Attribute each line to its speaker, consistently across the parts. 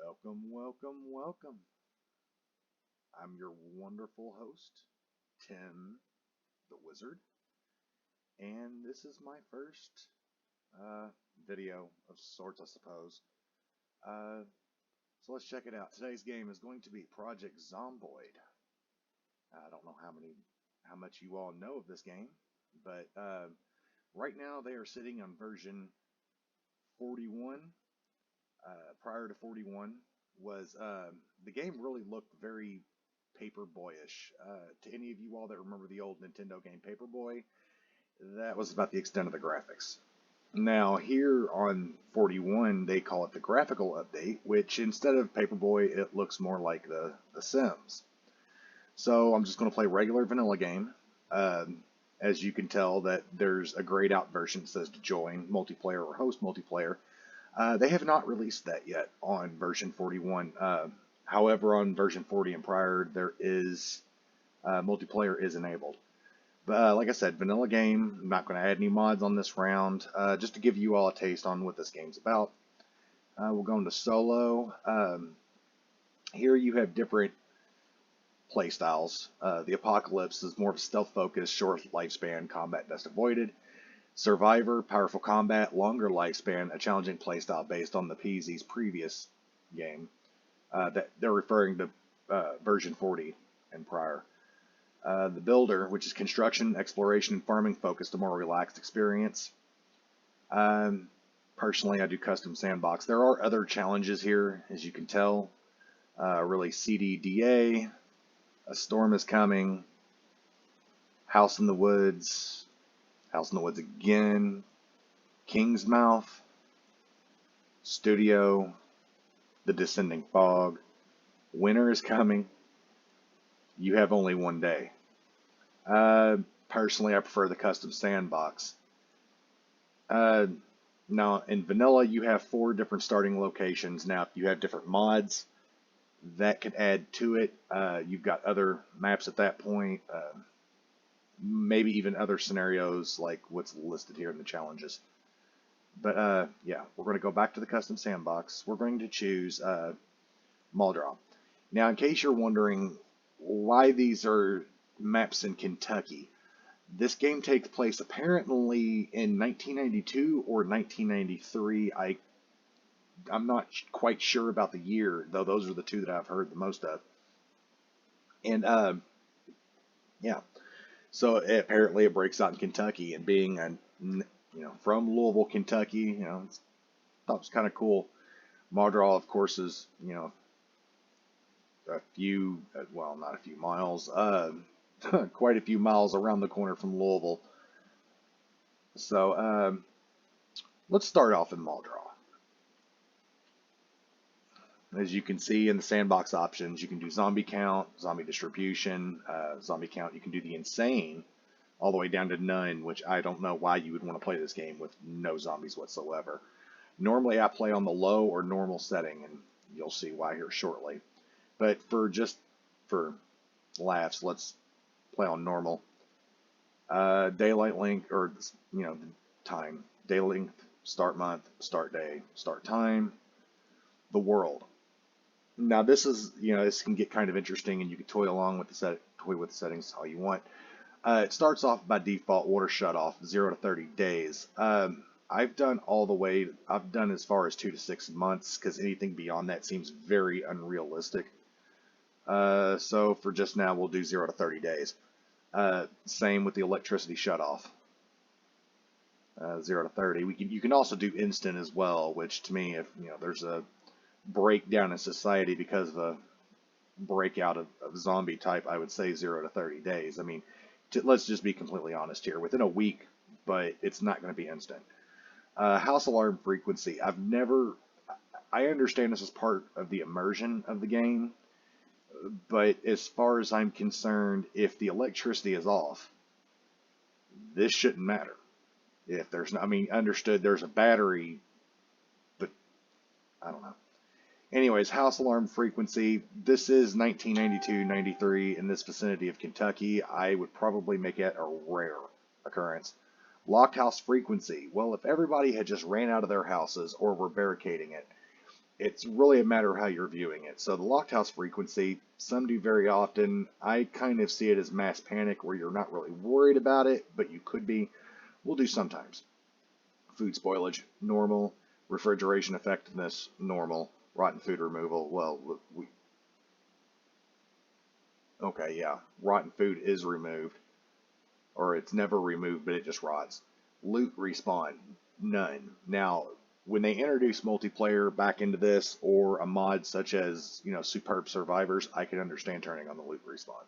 Speaker 1: Welcome, welcome, welcome. I'm your wonderful host, Tim the Wizard, and this is my first uh, video of sorts, I suppose. Uh, so let's check it out. Today's game is going to be Project Zomboid. I don't know how much you all know of this game, but right now they are sitting on version 41. Prior to 41 was the game really looked very Paperboyish. To any of you all that remember the old Nintendo game Paperboy, that was about the extent of the graphics. Now here on 41 they call it the graphical update, which instead of Paperboy it looks more like the Sims. So I'm just going to play regular vanilla game. As you can tell that there's a grayed out version that says to join multiplayer or host multiplayer. They have not released that yet on version 41. However, on version 40 and prior, there is multiplayer is enabled. But like I said, vanilla game. I'm not going to add any mods on this round, just to give you all a taste on what this game's about. We'll go into solo. Here you have different play styles. The Apocalypse is more of a stealth focus, short lifespan, combat best avoided. Survivor, powerful combat, longer lifespan, a challenging playstyle based on the PZ's previous game. That they're referring to version 40 and prior. The Builder, which is construction, exploration, and farming focused, a more relaxed experience. Personally, I do custom sandbox. There are other challenges here, as you can tell. Really CDDA, A Storm is Coming, House in the Woods, House in the Woods again, King's Mouth, Studio, The Descending Fog, Winter is Coming, You Have Only One Day. Personally, I prefer the custom sandbox. Now, in vanilla, you have 4 different starting locations. Now, if you have different mods, that could add to it. You've got other maps at that point. Maybe even other scenarios like what's listed here in the challenges. But yeah, we're going to go back to the custom sandbox. We're going to choose Muldraw. Now, in case you're wondering why these are maps in Kentucky, this game takes place apparently in 1992 or 1993. I'm not quite sure about the year, though those are the two that I've heard the most of. And yeah. So apparently it breaks out in Kentucky, and being from Louisville, Kentucky, thought it was kind of cool. Mardraw, of course, is a few, well, not a few miles, quite a few miles around the corner from Louisville. So let's start off in Mardraw. As you can see in the sandbox options, you can do zombie count, zombie distribution, zombie count. You can do the insane all the way down to none, which I don't know why you would want to play this game with no zombies whatsoever. Normally I play on the low or normal setting, and you'll see why here shortly. But for laughs, let's play on normal. Daylight length, or the time. Day length, start month, start day, start time. The world. Now this is, this can get kind of interesting, and you can toy with the settings all you want. It starts off by default water shut off 0 to 30 days. I've done as far as 2 to 6 months, because anything beyond that seems very unrealistic. So for just now, we'll do 0 to 30 days. Same with the electricity shut off. 0 to 30. You can also do instant as well, which to me, if there's a breakdown in society because of a breakout of zombie type, I would say 0 to 30 days. I mean, let's just be completely honest here. Within a week, but it's not going to be instant. House alarm frequency. I understand this is part of the immersion of the game, but as far as I'm concerned, if the electricity is off, this shouldn't matter. If there's no, understood there's a battery, but I don't know. Anyways, house alarm frequency. This is 1992-93 in this vicinity of Kentucky. I would probably make it a rare occurrence. Locked house frequency. Well, if everybody had just ran out of their houses or were barricading it, It's really a matter of how you're viewing it. So the locked house frequency, some do very often. I kind of see it as mass panic where you're not really worried about it, but you could be. We'll do sometimes. Food spoilage, normal. Refrigeration effectiveness, normal. Rotten food removal, well, okay, yeah. Rotten food is removed, or it's never removed, but it just rots. Loot respawn, none. Now, when they introduce multiplayer back into this, or a mod such as, Superb Survivors, I can understand turning on the loot respawn.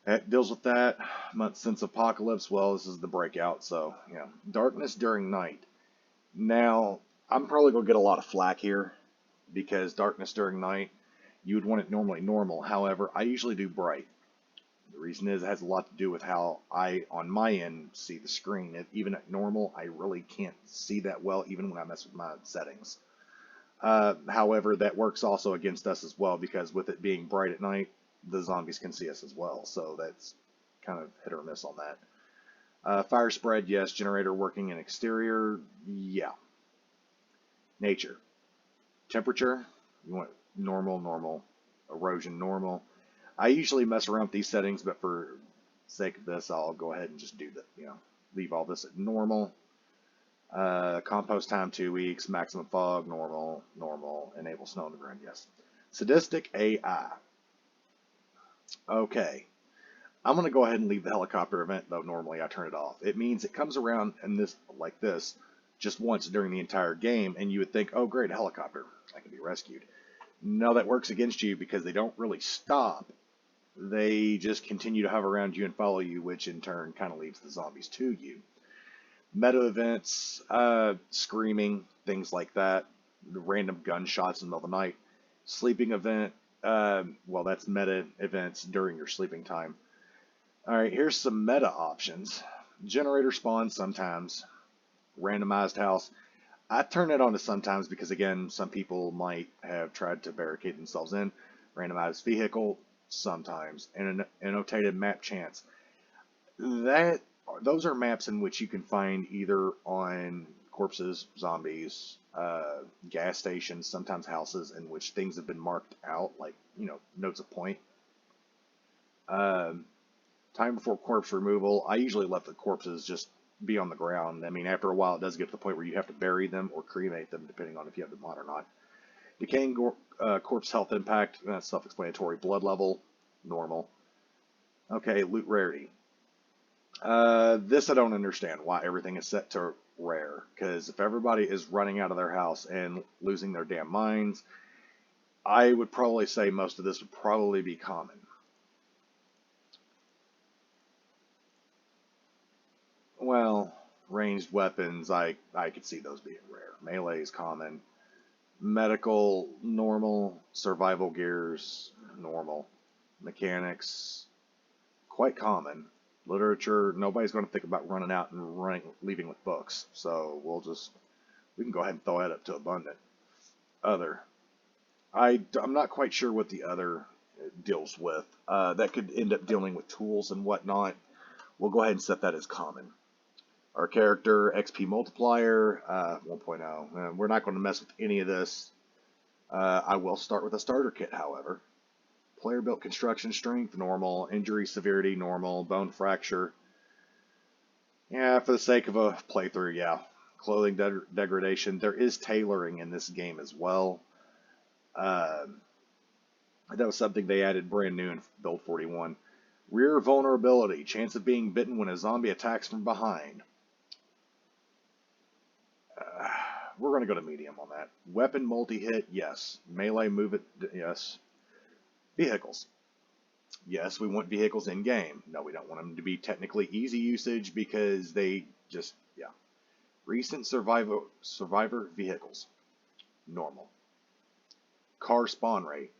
Speaker 1: It deals with that. Month since Apocalypse, well, this is the breakout, so, yeah. Darkness during night. Now, I'm probably going to get a lot of flack here, because darkness during night, you would want it normally normal. However, I usually do bright. The reason is it has a lot to do with how I, on my end, see the screen. Even at normal, I really can't see that well, even when I mess with my settings. However, that works also against us as well, because with it being bright at night, the zombies can see us as well. So that's kind of hit or miss on that. Fire spread, yes. Generator working in exterior, yeah. Nature. Temperature, you want normal, normal. Erosion, normal. I usually mess around with these settings, but for sake of this, I'll go ahead and just do that. Leave all this at normal. Compost time 2 weeks. Maximum fog, normal, normal. Enable snow on the ground, yes. Sadistic AI. Okay. I'm going to go ahead and leave the helicopter event, though normally I turn it off. It means it comes around in this like this just once during the entire game, and you would think, oh great, a helicopter, I can be rescued. No, that works against you because they don't really stop. They just continue to hover around you and follow you, which in turn kind of leads the zombies to you. Meta events, screaming, things like that, the random gunshots in the middle of the night. Sleeping event, well, that's meta events during your sleeping time. All right, here's some meta options. Generator spawn sometimes. Randomized house. I turn it on to sometimes because, again, some people might have tried to barricade themselves in. Randomized vehicle sometimes. And an annotated map chance. Those are maps in which you can find either on corpses, zombies, gas stations, sometimes houses in which things have been marked out, like, notes of point. Time before corpse removal, I usually let the corpses just be on the ground. I mean, after a while, it does get to the point where you have to bury them or cremate them, depending on if you have the mod or not. Decaying corpse health impact, that's self-explanatory. Blood level, normal. Okay, loot rarity. This I don't understand why everything is set to rare, because if everybody is running out of their house and losing their damn minds, I would probably say most of this would probably be common. Well, ranged weapons, I could see those being rare. Melee is common. Medical, normal. Survival gears, normal. Mechanics, quite common. Literature, nobody's going to think about running out and leaving with books. So we can go ahead and throw that up to abundant. Other. I'm not quite sure what the other deals with. That could end up dealing with tools and whatnot. We'll go ahead and set that as common. Our character, XP multiplier, 1.0. We're not going to mess with any of this. I will start with a starter kit, however. Player built construction strength, normal. Injury severity, normal. Bone fracture. Yeah, for the sake of a playthrough, yeah. Clothing degradation. There is tailoring in this game as well. That was something they added brand new in Build 41. Rear vulnerability. Chance of being bitten when a zombie attacks from behind. We're going to go to medium on that. Weapon multi-hit, yes. Melee move it, yes. Vehicles. Yes, we want vehicles in-game. No, we don't want them to be technically easy usage because they just, yeah. Recent survivor vehicles. Normal. Car spawn rate.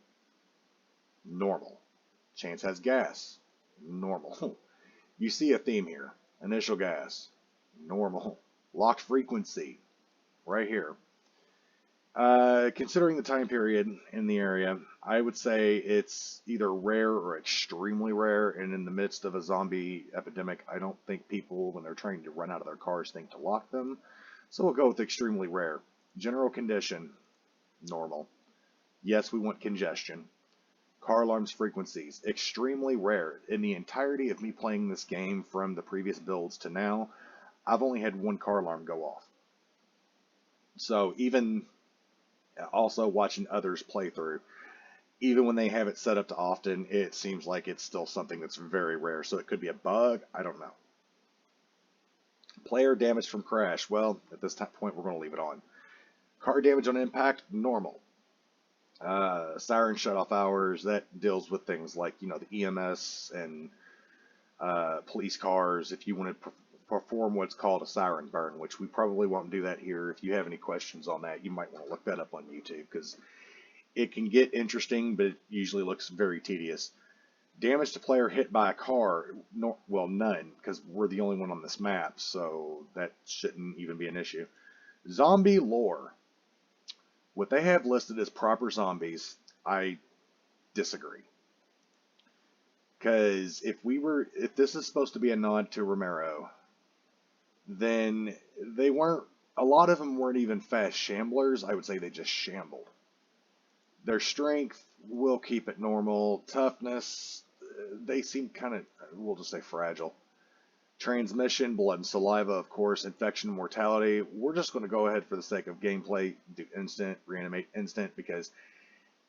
Speaker 1: Normal. Chance has gas. Normal. You see a theme here. Initial gas. Normal. Locked frequency. Right here. Considering the time period in the area, I would say it's either rare or extremely rare. And in the midst of a zombie epidemic, I don't think people, when they're trying to run out of their cars, think to lock them. So we'll go with extremely rare. General condition. Normal. Yes, we want congestion. Car alarms frequencies, extremely rare. In the entirety of me playing this game from the previous builds to now, I've only had one car alarm go off. So even also watching others play through, even when they have it set up to often, it seems like it's still something that's very rare. So it could be a bug. I don't know. Player damage from crash. Well, at this point, we're going to leave it on. Car damage on impact, normal. Siren shutoff hours, that deals with things like, the EMS and police cars. If you want to perform what's called a siren burn, which we probably won't do that here. If you have any questions on that, you might want to look that up on YouTube, because it can get interesting, but it usually looks very tedious. Damage to player hit by a car, well, none, because we're the only one on this map, so that shouldn't even be an issue. Zombie lore. What they have listed as proper zombies, I disagree. Because if this is supposed to be a nod to Romero, then a lot of them weren't even fast shamblers. I would say they just shambled. Their strength will keep it normal. Toughness, they seem kind of, we'll just say fragile. Transmission, blood and saliva, of course. Infection, mortality. We're just going to go ahead for the sake of gameplay, do instant, reanimate instant, because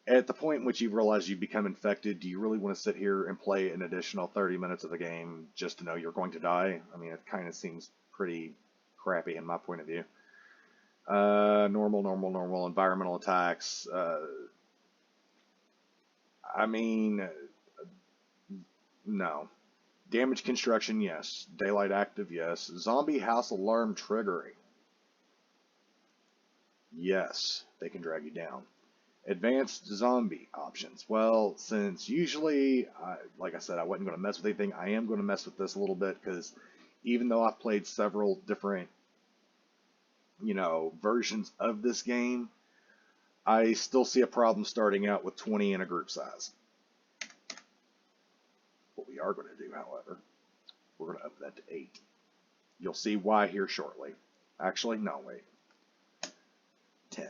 Speaker 1: at the point in which you realize you've become infected, do you really want to sit here and play an additional 30 minutes of the game just to know you're going to die? I mean, it kind of seems pretty crappy in my point of view. Normal. Environmental attacks. I mean, no. Damage construction, yes. Daylight active, yes. Zombie house alarm triggering. Yes, they can drag you down. Advanced zombie options. Well, since usually, like I said, I wasn't going to mess with anything, I am going to mess with this a little bit, because even though I've played several different, versions of this game, I still see a problem starting out with 20 in a group size. What we are going to do, however, we're going to up that to 8. You'll see why here shortly. Actually, no, wait. 10.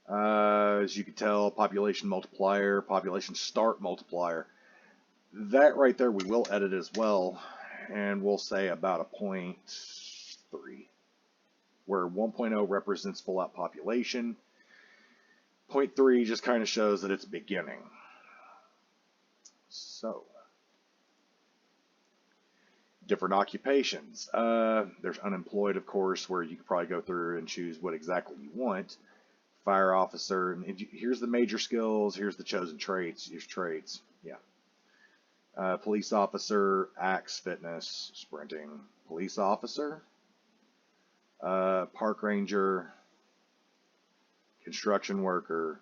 Speaker 1: As you can tell, population multiplier, population start multiplier. That right there we will edit as well, and we'll say about a 0.3, where 1.0 represents full out population. 0.3 just kind of shows that it's beginning. So, different occupations. There's unemployed, of course, where you could probably go through and choose what exactly you want. Fire officer, and here's the major skills, here's the chosen traits, here's traits, yeah. Police officer, axe, fitness, sprinting. Police officer, park ranger, construction worker,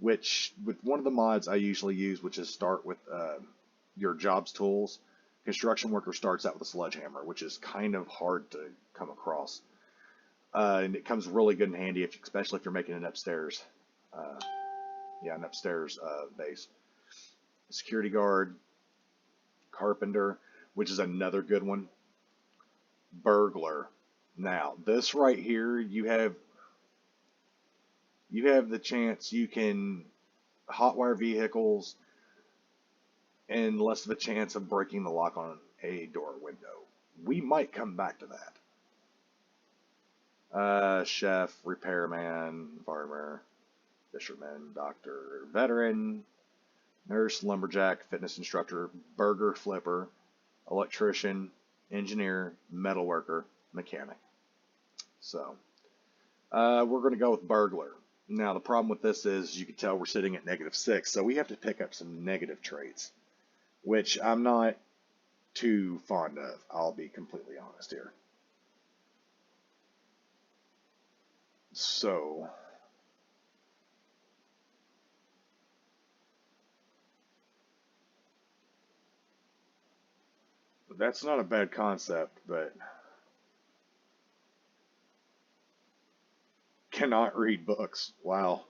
Speaker 1: which with one of the mods I usually use, which is start with your jobs tools. Construction worker starts out with a sledgehammer, which is kind of hard to come across. And it comes really good in handy, especially if you're making an upstairs, an upstairs base. Security guard, carpenter, which is another good one. Burglar. Now, this right here, you have the chance you can hotwire vehicles and less of a chance of breaking the lock on a door or window. We might come back to that. Chef, repairman, farmer, fisherman, doctor, veteran, nurse, lumberjack, fitness instructor, burger flipper, electrician, engineer, metalworker, mechanic. So, we're going to go with burglar. Now, the problem with this is, you can tell we're sitting at -6, so we have to pick up some negative traits, which I'm not too fond of. I'll be completely honest here. So, that's not a bad concept, but cannot read books. Wow.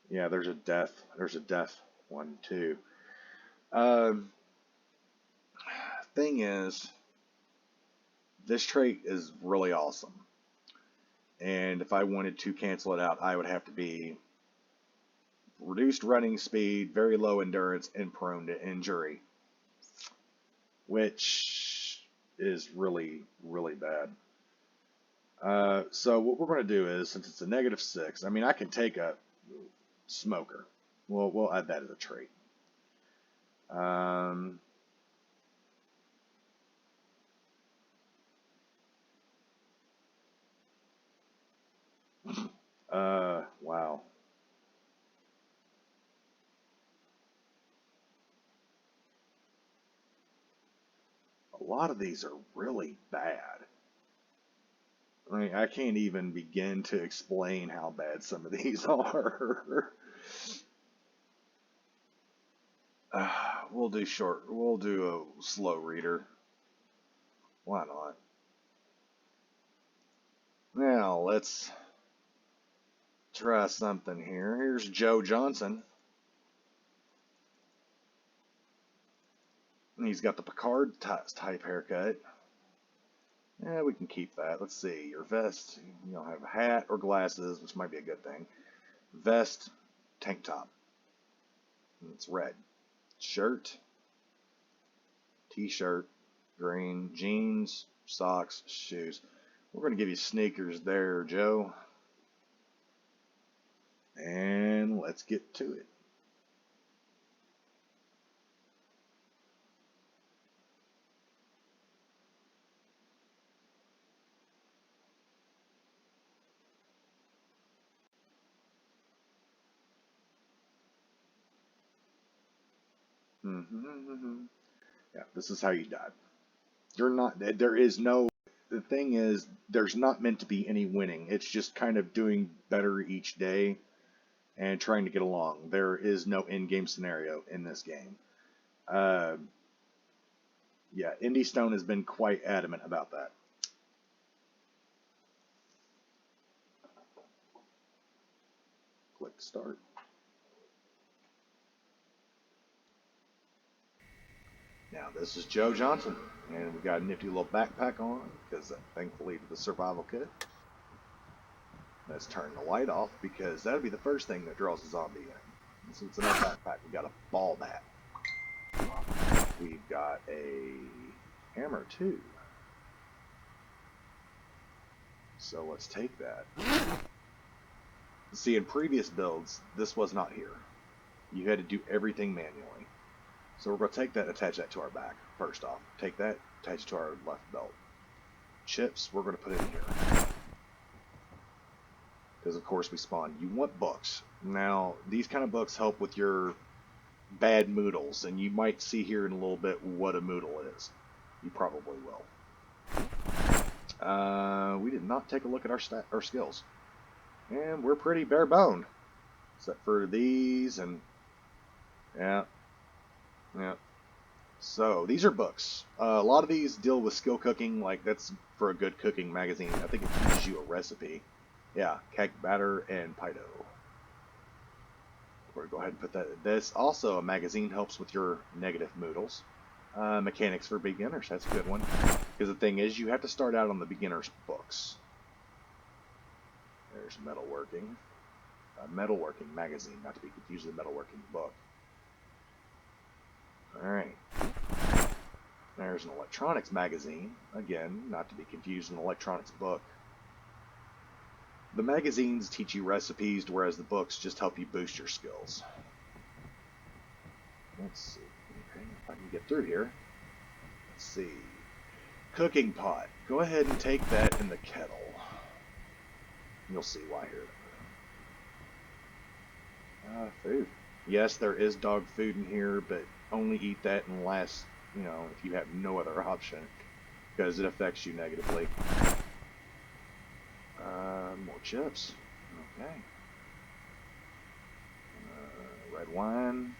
Speaker 1: Yeah, there's a death. There's a death one too. Um, Thing is, this trait is really awesome. And if I wanted to cancel it out, I would have to be reduced running speed, very low endurance, and prone to injury, which is really, really bad. So what we're going to do is, since it's a -6, I mean, I can take a smoker. We'll add that as a trait. Um, wow. A lot of these are really bad. I mean, I can't even begin to explain how bad some of these are. We'll do short. We'll do a slow reader. Why not? Now let's try something here. Here's Joe Johnson. He's got the Picard type haircut. Yeah, we can keep that. Let's see. Your vest. You don't have a hat or glasses, which might be a good thing. Vest, tank top. It's red. Shirt, t-shirt, green, jeans, socks, shoes. We're going to give you sneakers there, Joe. And let's get to it. Yeah, this is how you died. You're not, there is no, the thing is, there's not meant to be any winning. It's just kind of doing better each day and trying to get along. There is no in-game scenario in this game. Uh, yeah, IndieStone has been quite adamant about that. Click start. Now this is Joe Johnson, and we got a nifty little backpack on because thankfully the survival kit. Let's turn the light off because that'll be the first thing that draws a zombie in. Since in our backpack we got a ball bat. We've got a hammer too. So let's take that. See, in previous builds, this was not here. You had to do everything manually. So we're going to take that and attach that to our back. First off, take that, attach it to our left belt. Chips, we're going to put in here. Because of course we spawn. You want books. Now, these kind of books help with your bad moodles, and you might see here in a little bit what a moodle is. You probably will. We did not take a look at our skills. And we're pretty bare bone. Except for these and... Yeah. So, these are books. A lot of these deal with skill cooking, like that's for a good cooking magazine. I think it teaches you a recipe. Yeah, keg batter and Pido. We're going to go ahead and put that. This also, a magazine helps with your negative moodles. Mechanics for beginners, that's a good one. Because the thing is, you have to start out on the beginner's books. There's metalworking. A metalworking magazine, not to be confused with a metalworking book. Alright. There's an electronics magazine. Again, not to be confused with an electronics book. The magazines teach you recipes, whereas the books just help you boost your skills. Let's see. Okay, if I can get through here. Let's see. Cooking pot. Go ahead and take that in the kettle. You'll see why here. Food. Yes, there is dog food in here, but only eat that unless, you know, if you have no other option, because it affects you negatively. More chips. Okay. Red wine.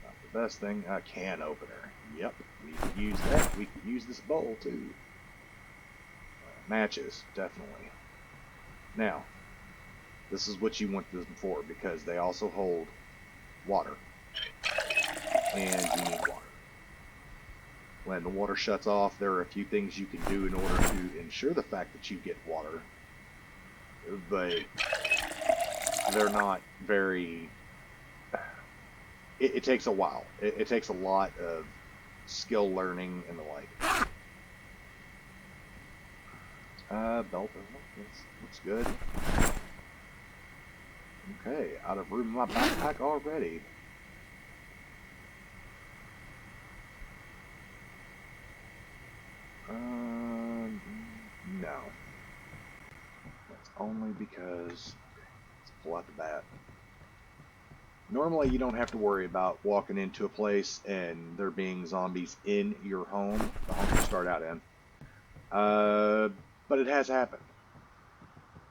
Speaker 1: Not the best thing. A can opener. Yep, we could use that. We could use this bowl too. Matches, definitely. Now, This is what you want them for, because they also hold water. And you need water. When the water shuts off, there are a few things you can do in order to ensure the fact that you get water. But they're not very... It takes a while. It takes a lot of skill learning and the like. Belt. Looks good. Okay, out of room in my backpack already. No. That's only because... Let's pull out the bat. Normally, you don't have to worry about walking into a place and there being zombies in your home, the home you start out in. But it has happened.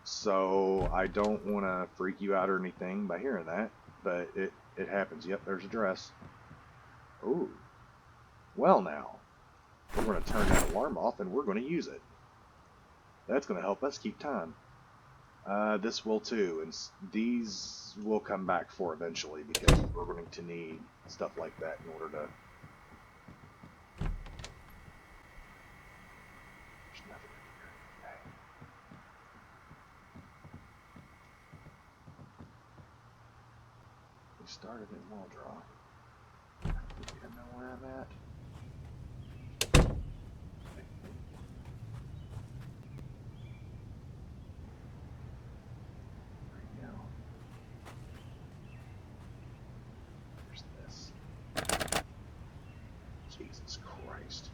Speaker 1: So I don't want to freak you out or anything by hearing that, but it happens. Yep, there's a dress. Ooh. Well now, we're going to turn that alarm off and we're going to use it. That's going to help us keep time. This will too, and these will come back for eventually because we're going to need stuff like that in order to... There's nothing in here. Okay. We started in wall draw. I think I know where I'm at. Jesus Christ.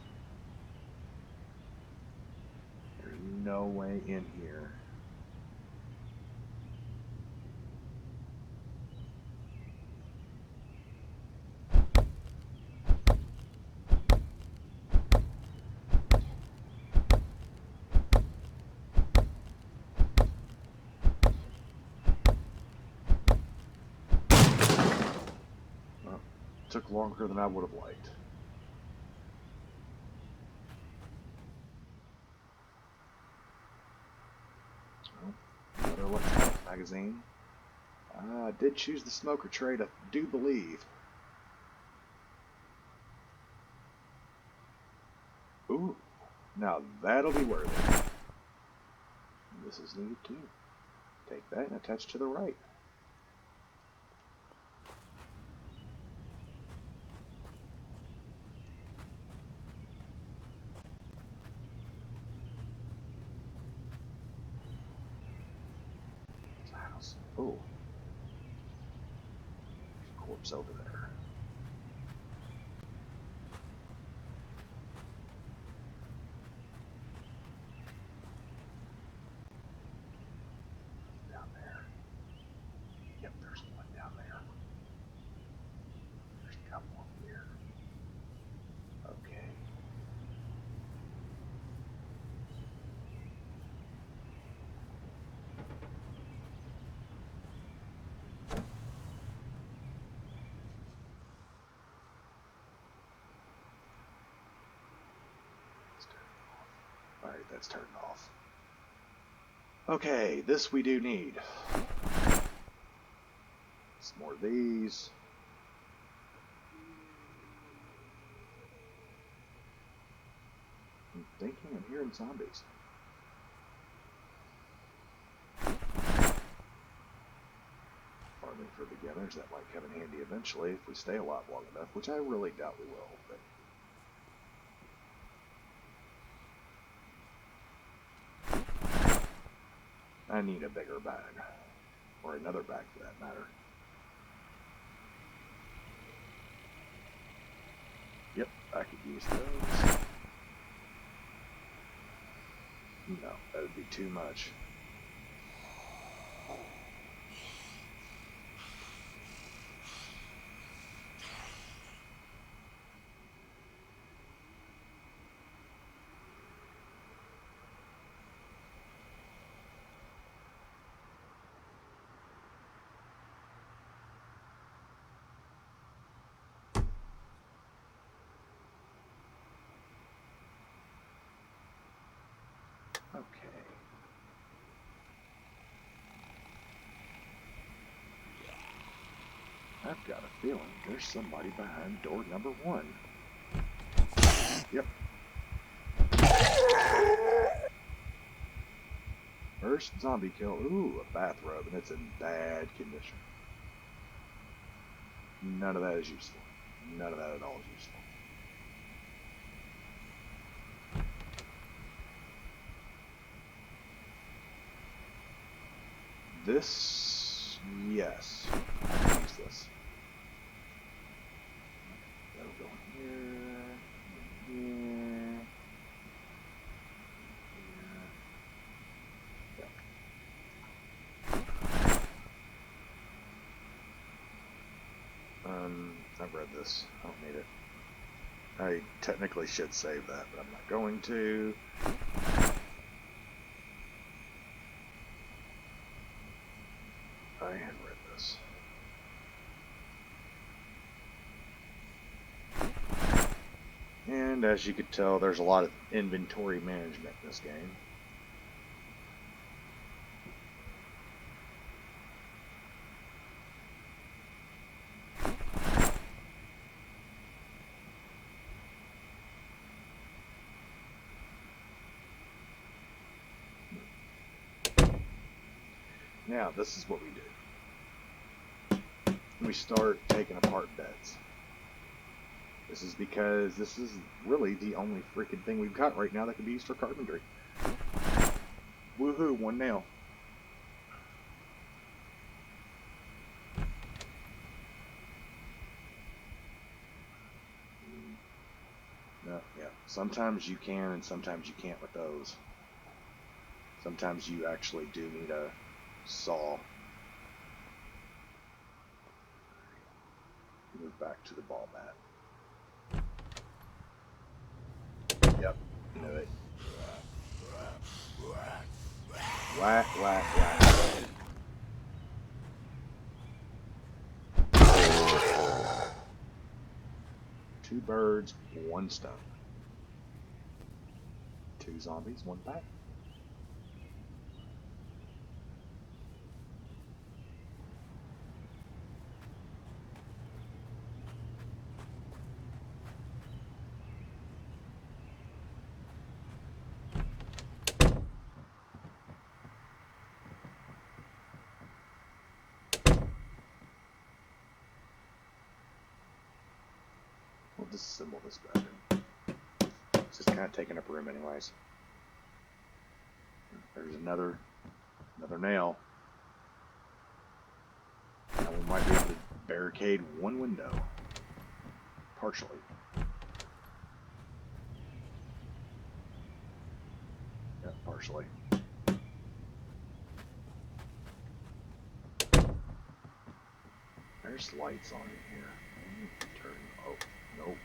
Speaker 1: There's no way in here. Well, it took longer than I would have liked. Another electronic magazine. I did choose the smoker trade, I do believe. Ooh, now that'll be worth it. This is needed too. Take that and attach to the right. House. Oh, corpse over there. Down there. Yep, there's one down there. There's a couple up here. Okay. Alright, that's turned off. Okay, this we do need. Some more of these. I'm thinking I'm hearing zombies. Farming for beginners, that might come in handy eventually if we stay alive long enough, which I really doubt we will, but... I need a bigger bag. Or another bag for that matter. Yep, I could use those. No, that would be too much. Okay. I've got a feeling there's somebody behind door number 1. Yep. First zombie kill. Ooh, a bathrobe, and it's in bad condition. None of that is useful. None of that at all is useful. This, yes, I can use this. That'll go in here, here, I've read this. I don't need it. I technically should save that, but I'm not going to. I have read this. And as you could tell, there's a lot of inventory management in this game. Now, this is what we do. We start taking apart beds. This is because this is really the only freaking thing we've got right now that can be used for carpentry. Woohoo, 1 nail. No, yeah. Sometimes you can and sometimes you can't with those. Sometimes you actually do need a saw. Move back to the ball bat. Yep, knew it. Whack, whack, whack. Two birds, 1 stone. 2 zombies, 1 bat. We'll disassemble this bedroom. It's just kind of taking up room anyways. There's another nail. Now we might be able to barricade 1 window. Partially. Yep, partially. There's lights on in here. Turn. Oh, nope.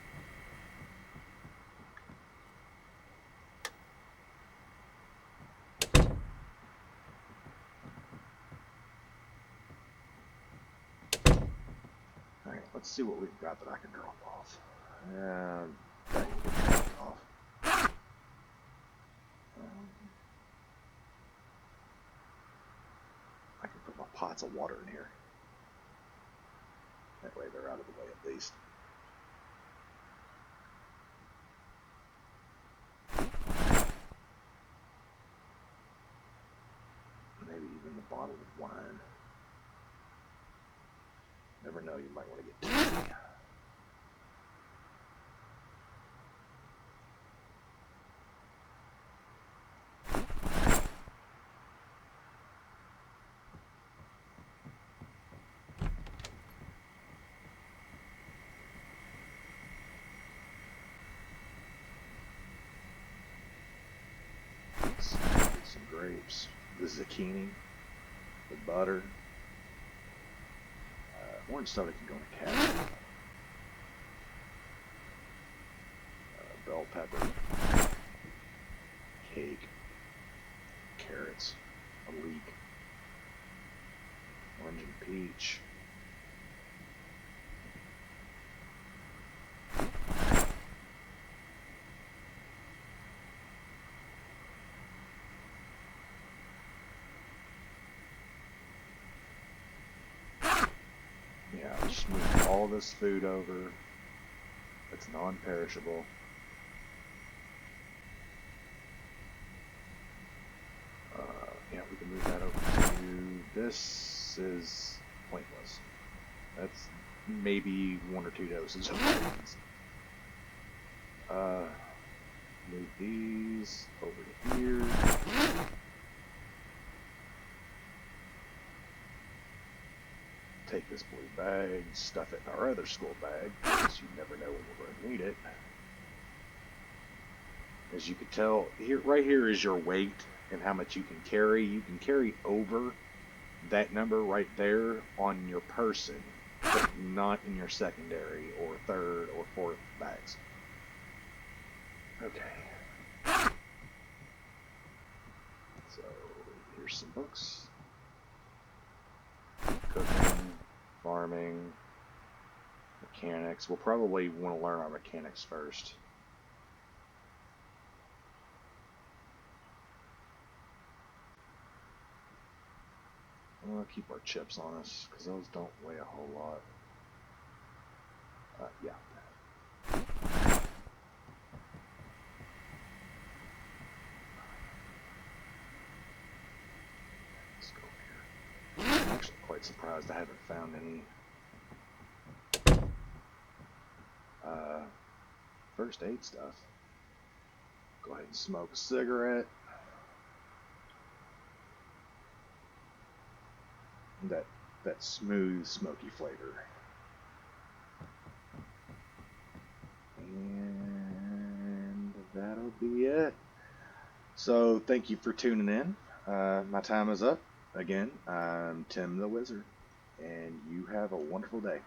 Speaker 1: Alright, let's see what we've got that I can drop off. That can get dropped off. I can put my pots of water in here. That way they're out of the way at least. Maybe even the bottle of wine. Never know, you might want to get tipsy. Some grapes, the zucchini, the butter, orange soda can go in a cabinet, bell pepper, cake, carrots, a leek, orange and peach. Yeah, Now just move all this food over. It's non-perishable. Yeah, we can move that over to this is pointless. That's maybe 1 or 2 doses of points. Move these over to here. Take this blue bag, stuff it in our other school bag, because you never know when we're going to need it. As you can tell, right here is your weight and how much you can carry. You can carry over that number right there on your person, but not in your secondary or third or fourth bags. Okay. So here's some books. Cooking, farming, mechanics. We'll probably want to learn our mechanics first. We'll keep our chips on us, because those don't weigh a whole lot. Yeah. Let's go here. I'm actually quite surprised I haven't found any first aid stuff. Go ahead and smoke a cigarette. That smooth, smoky flavor. And that'll be it. So thank you for tuning in. My time is up. Again, I'm Tim the Wizard, and you have a wonderful day.